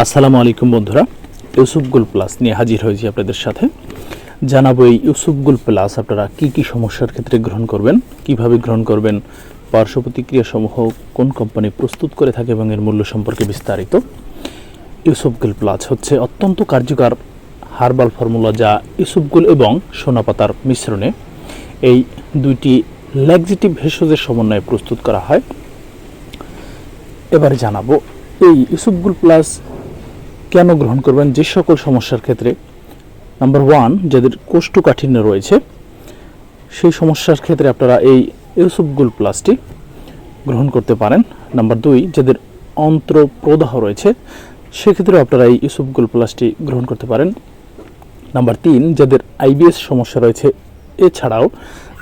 আসসালামু আলাইকুম বন্ধুরা, ইউসুফ গোল্ড প্লাস নিয়ে হাজির হয়েছি আপনাদের সাথে। জানাবো এই ইউসুফ গোল্ড প্লাস আপনারা কি কি সমস্যার ক্ষেত্রে গ্রহণ করবেন, কিভাবে গ্রহণ করবেন, পার্শ্ব প্রতিক্রিয়া সমূহ কোন কোম্পানি প্রস্তুত করে থাকে এবং এর মূল্য সম্পর্কে বিস্তারিত। ইউসুফ গোল্ড প্লাস হচ্ছে অত্যন্ত কার্যকর হার্বাল ফর্মুলা, যা ইউসুফ গোল্ড এবং সোনাপাতার মিশ্রণে এই দুইটি ল্যাক্সেটিভ ভেষজের সমন্বয়ে প্রস্তুত করা হয়। এবারে জানাবো এই ইউসুফ গোল্ড প্লাস কেন গ্রহণ করবেন যে সকল সমস্যার ক্ষেত্রে। নাম্বার 1, যাদের কোষ্ঠকাঠিন্য রয়েছে সেই সমস্যার ক্ষেত্রে আপনারা এই ইউসুফ গোল্ড প্লাসটি গ্রহণ করতে পারেন। নাম্বার 2, যাদের অন্ত্র প্রদাহ রয়েছে সেক্ষেত্রে আপনারা এই ইউসুফ গোল্ড প্লাসটি গ্রহণ করতে পারেন। নাম্বার 3, যাদের আইবিএস সমস্যা রয়েছে, এছাড়াও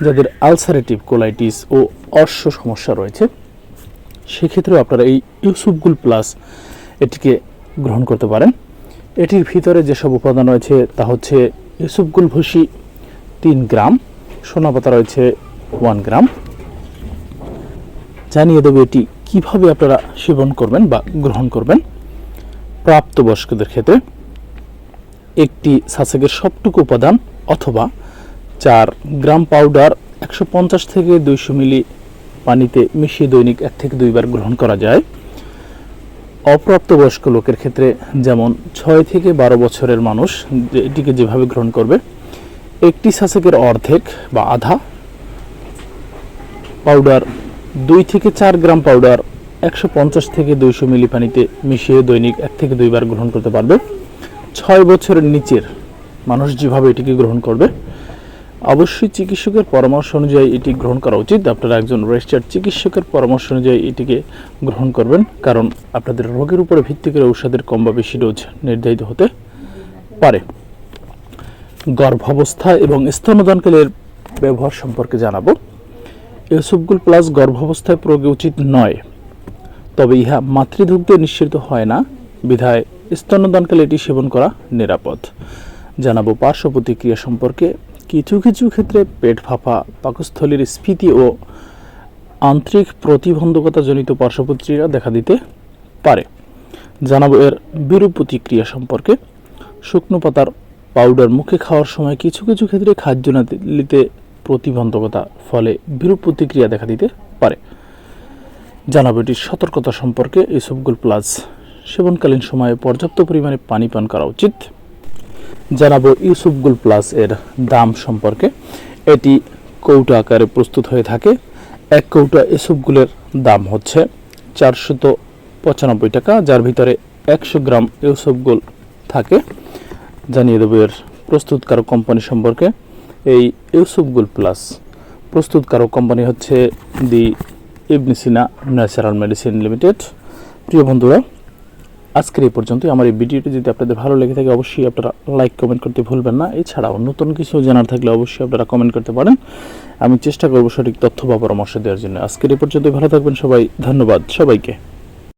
যাদের আলসারেটিভ কোলাইটিস ও অর্শ সমস্যা রয়েছে সেক্ষেত্রেও আপনারা এই ইউসুফ গোল্ড প্লাস এটিকে গ্রহণ করতে পারেন। এটির ভিতরে যেসব উপাদান রয়েছে তা হচ্ছে ইউসুফ গোল্ড ভুসি 3 গ্রাম, সোনাপাতা রয়েছে 1 গ্রাম। জানিয়ে দেবো এটি কিভাবে আপনারা সেবন করবেন বা গ্রহণ করবেন। প্রাপ্তবয়স্কদের ক্ষেত্রে একটি সাসেকের সবটুকু উপাদান অথবা 4 গ্রাম পাউডার 150 থেকে 200 মিলি পানিতে মিশিয়ে দৈনিক 1 থেকে 2 বার গ্রহণ করা যায়। অপ্রাপ্তবয়স্ক লোকের ক্ষেত্রে যেমন 6 থেকে 12 বছরের মানুষ এটিকে যেভাবে গ্রহণ করবে, একটি সাসেকের অর্ধেক বা আধা পাউডার 2 থেকে 4 গ্রাম পাউডার 150 থেকে 200 মিলি পানিতে মিশিয়ে দৈনিক 1 থেকে 2 বার গ্রহণ করতে পারবে। 6 বছরের নিচের মানুষ যেভাবে এটিকে গ্রহণ করবে, অবশ্যই চিকিৎসকের পরামর্শ অনুযায়ী এটি গ্রহণ করা উচিত। আপনারা একজন রেজিস্টার্ড চিকিৎসকের পরামর্শ অনুযায়ী এটিকে গ্রহণ করবেন, কারণ আপনাদের রোগের উপরে ভিত্তি করে ঔষধের কম বা বেশি ডোজ নির্ধারিত হতে পারে। গর্ভাবস্থা এবং স্তন্যদানকালের ব্যবহার সম্পর্কে জানাবো। ইউসুফ গোল্ড প্লাস গর্ভাবস্থায় প্রয়োগ উচিত নয়, তবে ইহা মাতৃদুগ্ধে নিঃসৃত হয় না, বিধায় স্তন্যদানকালে এটি সেবন করা নিরাপদ। জানাবো পার্শ্ব প্রতিক্রিয়া সম্পর্কে। কিছু কিছু ক্ষেত্রে পেট ফাঁপা, পাকস্থলীর স্ফীতি ও আন্তরিক প্রতিবন্ধকতাজনিত পার্শ্ব প্রতিক্রিয়া দেখা দিতে পারে। জানাবো এর বিরূপ প্রতিক্রিয়া সম্পর্কে। শুকনো পাতার পাউডার মুখে খাওয়ার সময় কিছু কিছু ক্ষেত্রে খাদ্যনালীতে প্রতিবন্ধকতা ফলে বিরূপ প্রতিক্রিয়া দেখা দিতে পারে। জানাবো এটির সতর্কতা সম্পর্কে। ইউসুফ গোল্ড প্লাস সেবনকালীন সময়ে পর্যাপ্ত পরিমাণে পানি পান করা উচিত। জানাবো ইউসুফ গোল্ড প্লাস এর দাম সম্পর্কে। এটি কৌটা আকারে প্রস্তুত হয়ে থাকে। 1 কৌটা ইউসুফ গোল্ডের দাম হচ্ছে 495 টাকা, যার ভিতরে 100 গ্রাম ইউসুফ গোল্ড থাকে। জানিয়ে দেবো এর প্রস্তুতকারক কোম্পানি সম্পর্কে। এই ইউসুফ গোল্ড প্লাস প্রস্তুতকারক কোম্পানি হচ্ছে দি ইবনে সিনা ন্যাচারাল মেডিসিন লিমিটেড। প্রিয় বন্ধুরা, আজকের এই পর্যন্তই। আমার এই ভিডিওটি যদি আপনাদের ভালো লেগে থাকে অবশ্যই আপনারা লাইক কমেন্ট করতে ভুলবেন না। এছাড়াও নতুন কিছু জানার থাকলে অবশ্যই আপনারা কমেন্ট করতে পারেন। আমি চেষ্টা করব সঠিক তথ্য বা পরামর্শ দেওয়ার জন্য। আজকের এই পর্যন্তই। ভালো থাকবেন সবাই। ধন্যবাদ সবাইকে।